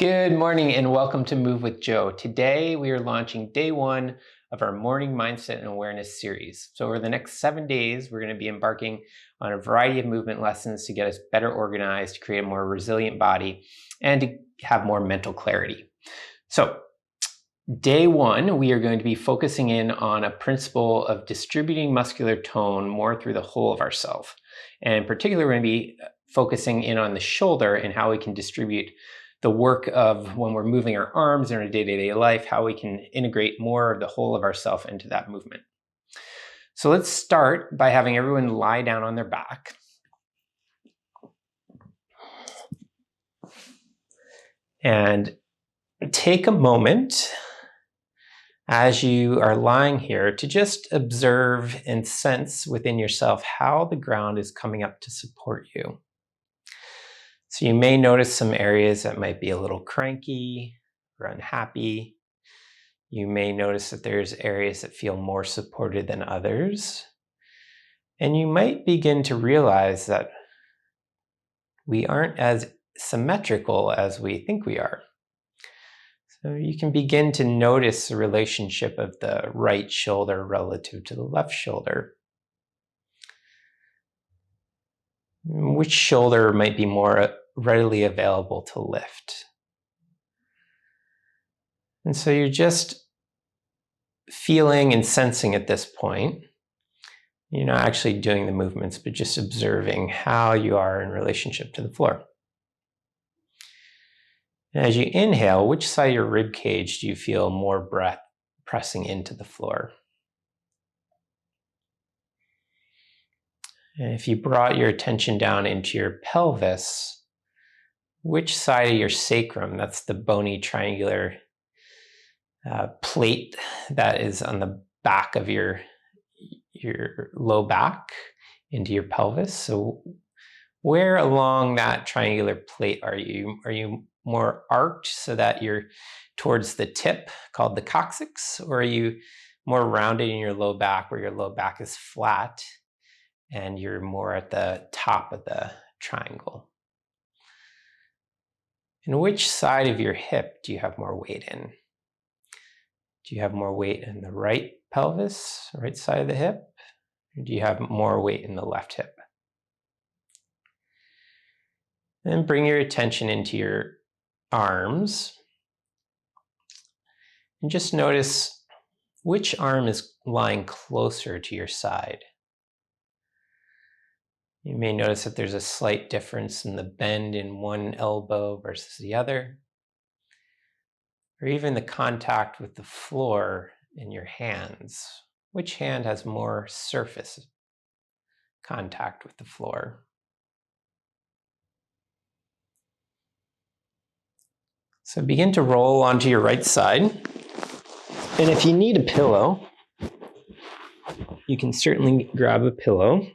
Good morning and welcome to Move with Joe. Today we are launching day one of our morning mindset and awareness series. So over the next 7 days, we're going to be embarking on a variety of movement lessons to get us better organized, to create a more resilient body, and to have more mental clarity. So day one, we are going to be focusing in on a principle of distributing muscular tone more through the whole of ourself. And in particular, we're going to be focusing in on the shoulder and how we can distribute the work of when we're moving our arms in our day-to-day life, how we can integrate more of the whole of ourself into that movement. So let's start by having everyone lie down on their back. And take a moment as you are lying here to just observe and sense within yourself how the ground is coming up to support you. So you may notice some areas that might be a little cranky or unhappy. You may notice that there's areas that feel more supported than others. And you might begin to realize that we aren't as symmetrical as we think we are. So you can begin to notice the relationship of the right shoulder relative to the left shoulder. Which shoulder might be more readily available to lift? And so you're just feeling and sensing at this point. You're not actually doing the movements, but just observing how you are in relationship to the floor. And as you inhale, which side of your rib cage do you feel more breath pressing into the floor? And if you brought your attention down into your pelvis, which side of your sacrum, that's the bony triangular plate that is on the back of your low back into your pelvis. So where along that triangular plate are you? Are you more arched so that you're towards the tip called the coccyx, or are you more rounded in your low back where your low back is flat and you're more at the top of the triangle? And which side of your hip do you have more weight in? Do you have more weight in the right pelvis, right side of the hip? Or do you have more weight in the left hip? Then bring your attention into your arms and just notice which arm is lying closer to your side. You may notice that there's a slight difference in the bend in one elbow versus the other, or even the contact with the floor in your hands. Which hand has more surface contact with the floor? So begin to roll onto your right side. And if you need a pillow, you can certainly grab a pillow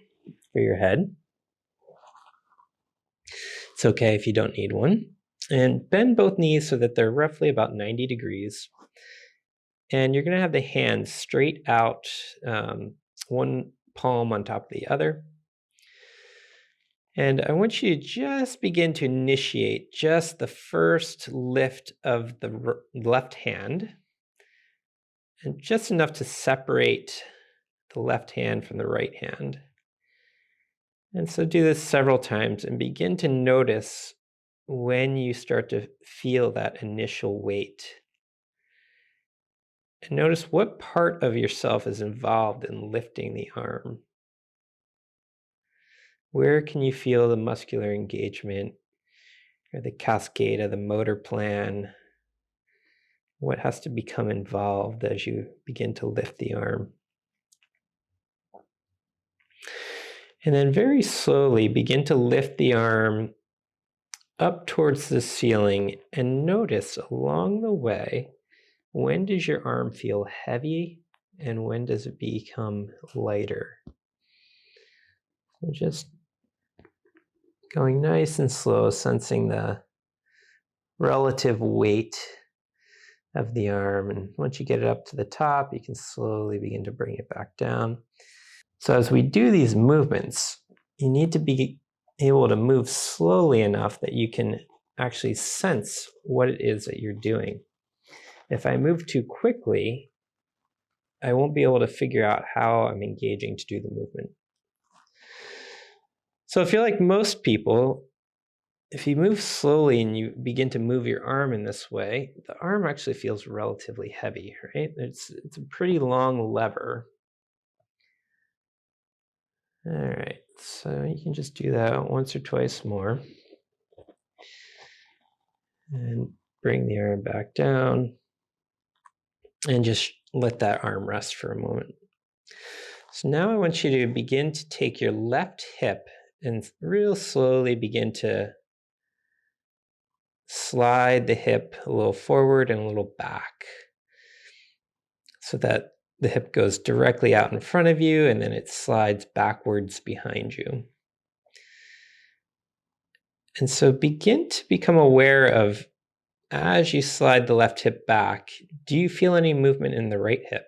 for your head. It's okay if you don't need one. And bend both knees so that they're roughly about 90 degrees. And you're going to have the hands straight out, one palm on top of the other. And I want you to just begin to initiate just the first lift of the left hand, and just enough to separate the left hand from the right hand. And so do this several times and begin to notice when you start to feel that initial weight. And notice what part of yourself is involved in lifting the arm. Where can you feel the muscular engagement or the cascade of the motor plan? What has to become involved as you begin to lift the arm? And then very slowly begin to lift the arm up towards the ceiling and notice along the way, when does your arm feel heavy and when does it become lighter? So just going nice and slow, sensing the relative weight of the arm. And once you get it up to the top, you can slowly begin to bring it back down. So as we do these movements, you need to be able to move slowly enough that you can actually sense what it is that you're doing. If I move too quickly, I won't be able to figure out how I'm engaging to do the movement. So if you're like most people, if you move slowly and you begin to move your arm in this way, the arm actually feels relatively heavy, right? It's a pretty long lever. All right, so you can just do that once or twice more. And bring the arm back down and just let that arm rest for a moment. So now I want you to begin to take your left hip and real slowly begin to slide the hip a little forward and a little back so that the hip goes directly out in front of you and then it slides backwards behind you. And so begin to become aware of, as you slide the left hip back, do you feel any movement in the right hip?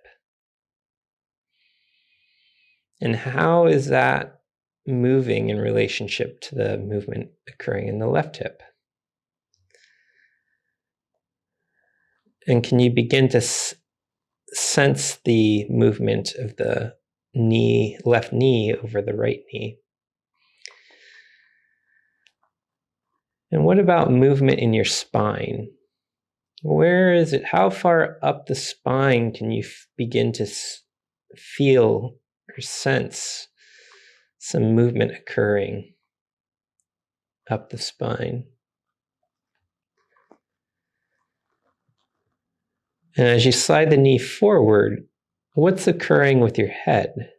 And how is that moving in relationship to the movement occurring in the left hip? And can you begin to sense the movement of the left knee over the right knee? And what about movement in your spine? Where is it? How far up the spine can you begin to feel or sense some movement occurring up the spine? And as you slide the knee forward, what's occurring with your head?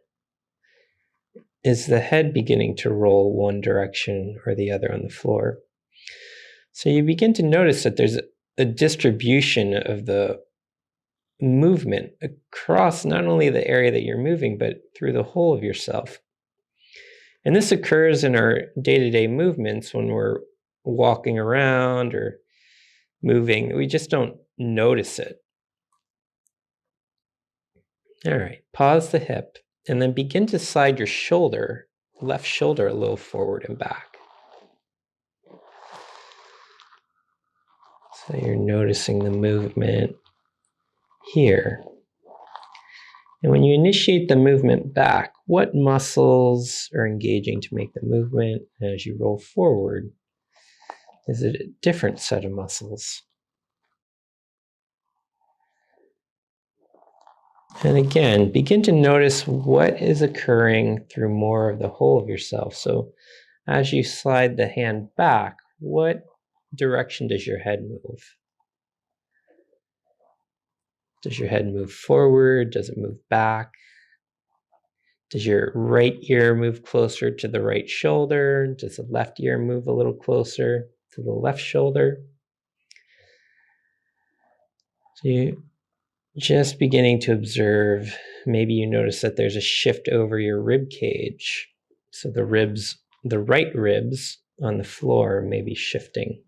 Is the head beginning to roll one direction or the other on the floor? So you begin to notice that there's a distribution of the movement across not only the area that you're moving, but through the whole of yourself. And this occurs in our day-to-day movements when we're walking around or moving. We just don't notice it. All right, pause the hip and then begin to slide your shoulder, left shoulder, a little forward and back. So you're noticing the movement here. And when you initiate the movement back, what muscles are engaging to make the movement? And as you roll forward, is it a different set of muscles? And again, begin to notice what is occurring through more of the whole of yourself. So as you slide the hand back, what direction does your head move? Does your head move forward? Does it move back? Does your right ear move closer to the right shoulder? Does the left ear move a little closer to the left shoulder? So you just beginning to observe, maybe you notice that there's a shift over your rib cage. So the right ribs on the floor may be shifting.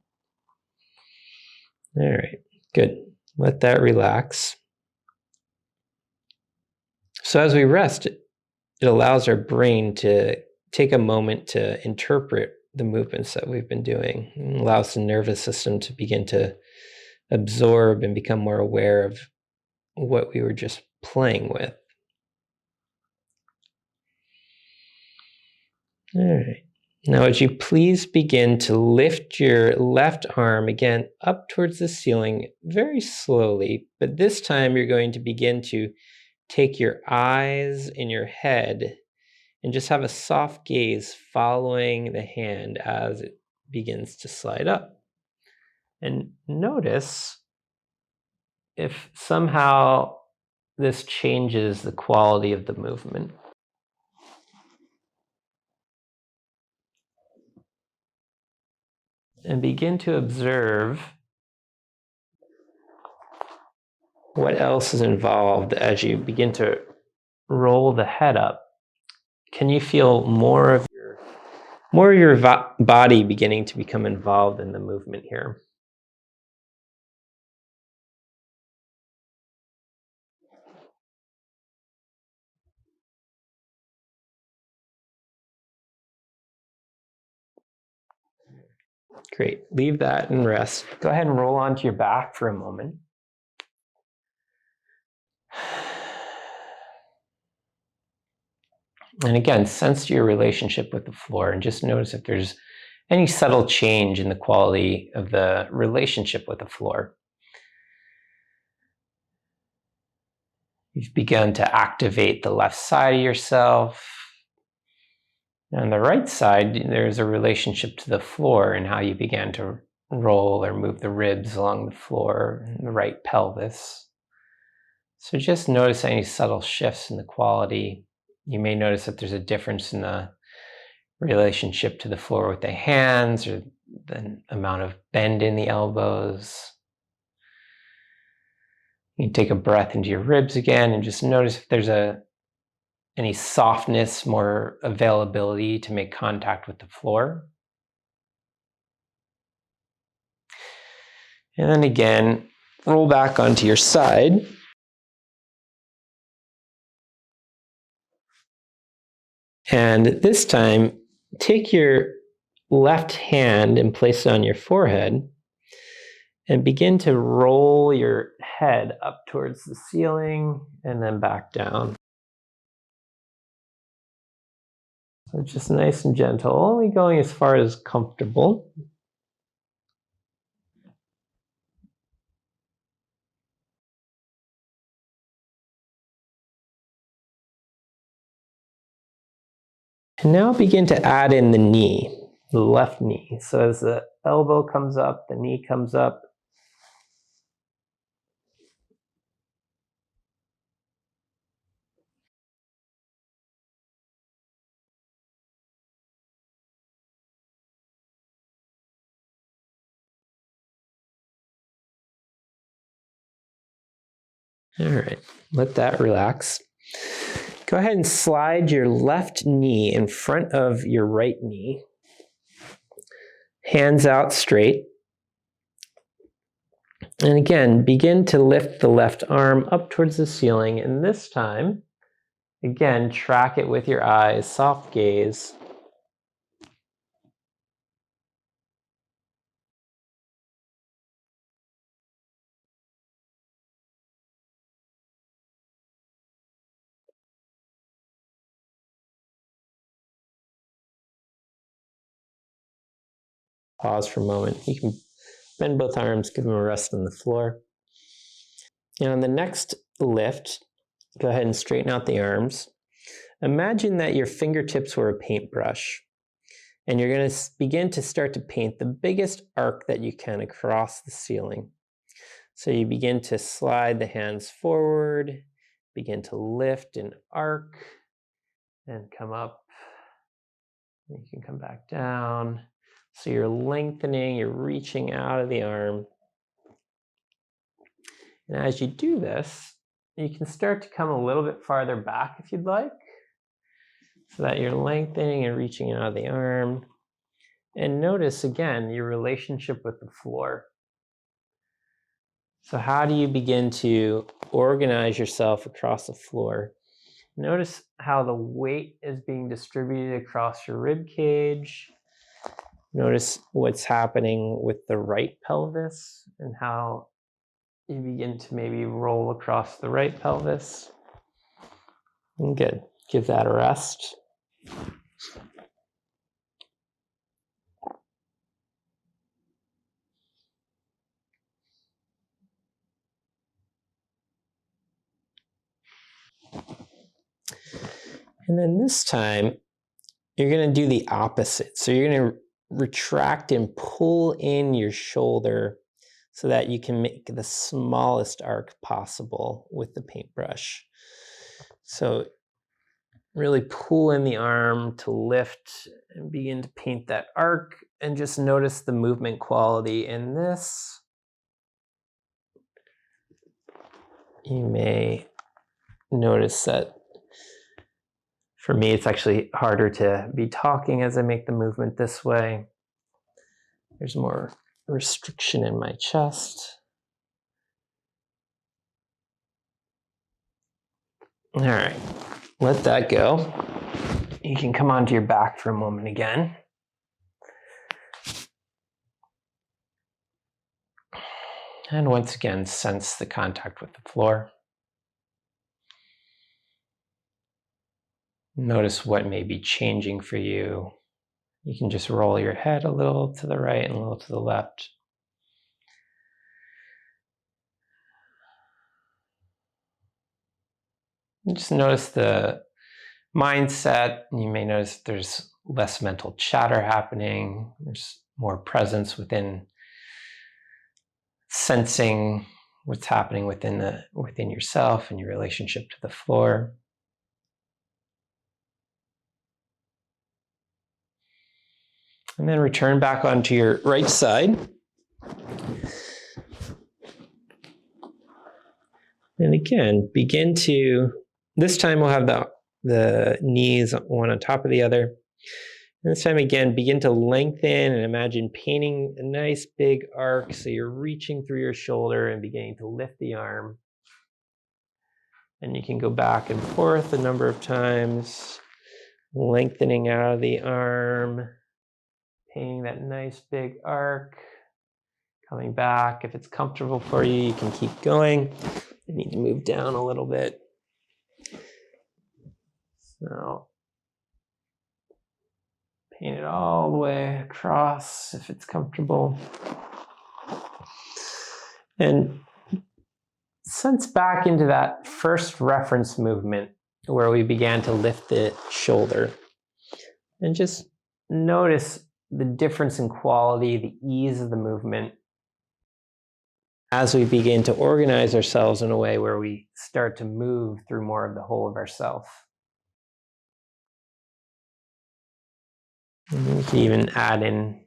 All right, good. Let that relax. So as we rest, it allows our brain to take a moment to interpret the movements that we've been doing. It allows the nervous system to begin to absorb and become more aware of what we were just playing with. All right. Now, would you please begin to lift your left arm again up towards the ceiling very slowly, but this time you're going to begin to take your eyes and your head and just have a soft gaze following the hand as it begins to slide up. And notice if somehow this changes the quality of the movement. And begin to observe what else is involved as you begin to roll the head up. Can you feel more of your body beginning to become involved in the movement here? Great. Leave that and rest. Go ahead and roll onto your back for a moment. And again, sense your relationship with the floor and just notice if there's any subtle change in the quality of the relationship with the floor. You've begun to activate the left side of yourself. On the right side, there's a relationship to the floor and how you began to roll or move the ribs along the floor and the right pelvis. So just notice any subtle shifts in the quality. You may notice that there's a difference in the relationship to the floor with the hands or the amount of bend in the elbows. You can take a breath into your ribs again and just notice if there's any softness, more availability to make contact with the floor. And then again, roll back onto your side. And this time, take your left hand and place it on your forehead and begin to roll your head up towards the ceiling and then back down. So just nice and gentle, only going as far as comfortable. And now begin to add in the knee, the left knee. So as the elbow comes up, the knee comes up. All right, let that relax. Go ahead and slide your left knee in front of your right knee. Hands out straight. And again, begin to lift the left arm up towards the ceiling. And this time, again, track it with your eyes, soft gaze. Pause for a moment. You can bend both arms, give them a rest on the floor. And on the next lift, go ahead and straighten out the arms. Imagine that your fingertips were a paintbrush, and you're going to begin to start to paint the biggest arc that you can across the ceiling. So you begin to slide the hands forward, begin to lift and arc, and come up. You can come back down. So you're lengthening, you're reaching out of the arm. And as you do this, you can start to come a little bit farther back if you'd like, so that you're lengthening and reaching out of the arm. And notice again your relationship with the floor. So how do you begin to organize yourself across the floor? Notice how the weight is being distributed across your rib cage. Notice what's happening with the right pelvis and how you begin to maybe roll across the right pelvis. And good. Give that a rest. And then this time, you're going to do the opposite. So you're going to retract and pull in your shoulder so that you can make the smallest arc possible with the paintbrush. So really pull in the arm to lift and begin to paint that arc, and just notice the movement quality in this. You may notice that for me, it's actually harder to be talking as I make the movement this way. There's more restriction in my chest. All right, let that go. You can come onto your back for a moment again. And once again, sense the contact with the floor. Notice what may be changing for you. You can just roll your head a little to the right and a little to the left. And just notice the mindset. You may notice there's less mental chatter happening. There's more presence within sensing what's happening within yourself and your relationship to the floor. And then return back onto your right side. And again, begin to, this time we'll have the knees one on top of the other. And this time again, begin to lengthen and imagine painting a nice big arc. So you're reaching through your shoulder and beginning to lift the arm. And you can go back and forth a number of times, lengthening out of the arm, painting that nice big arc, coming back. If it's comfortable for you, you can keep going. You need to move down a little bit. So paint it all the way across if it's comfortable. And sense back into that first reference movement where we began to lift the shoulder. And just notice the difference in quality, the ease of the movement as we begin to organize ourselves in a way where we start to move through more of the whole of ourself. And you can even add in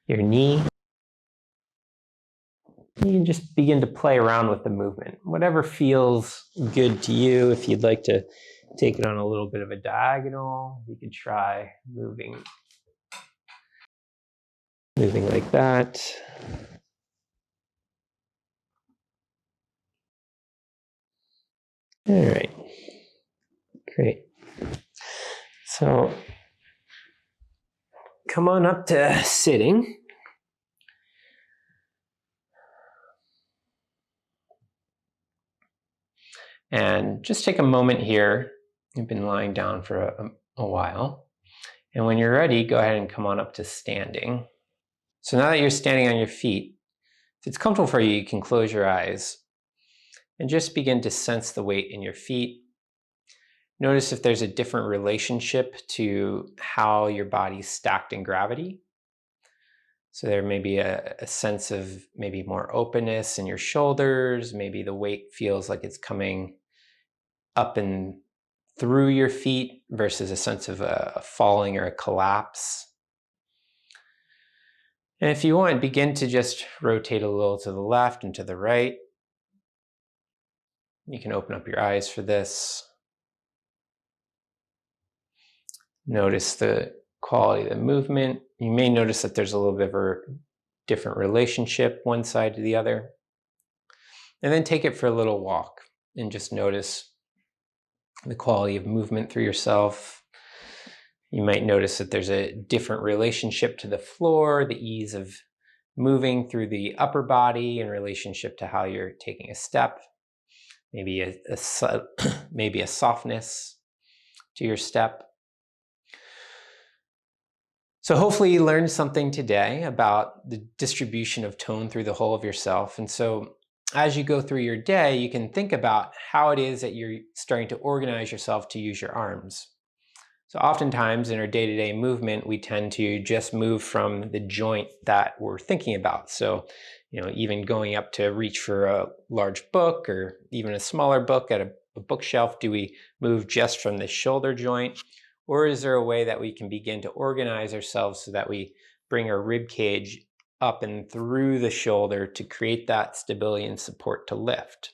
your knee. You can just begin to play around with the movement. Whatever feels good to you. If you'd like to take it on a little bit of a diagonal, you could try moving like that. All right, great. So come on up to sitting. And just take a moment here. You've been lying down for a while. And when you're ready, go ahead and come on up to standing. So now that you're standing on your feet, if it's comfortable for you, you can close your eyes and just begin to sense the weight in your feet. Notice if there's a different relationship to how your body's stacked in gravity. So there may be a sense of maybe more openness in your shoulders. Maybe the weight feels like it's coming up and through your feet versus a sense of a falling or a collapse. And if you want, begin to just rotate a little to the left and to the right. You can open up your eyes for this. Notice the quality of the movement. You may notice that there's a little bit of a different relationship one side to the other. And then take it for a little walk and just notice the quality of movement through yourself. You might notice that there's a different relationship to the floor, the ease of moving through the upper body in relationship to how you're taking a step. Maybe maybe a softness to your step. So hopefully you learned something today about the distribution of tone through the whole of yourself. And so as you go through your day, you can think about how it is that you're starting to organize yourself to use your arms. So oftentimes in our day-to-day movement, we tend to just move from the joint that we're thinking about. So, even going up to reach for a large book or even a smaller book at a bookshelf, do we move just from the shoulder joint? Or is there a way that we can begin to organize ourselves so that we bring our rib cage up and through the shoulder to create that stability and support to lift?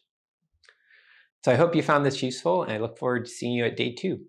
So I hope you found this useful, and I look forward to seeing you at day 2.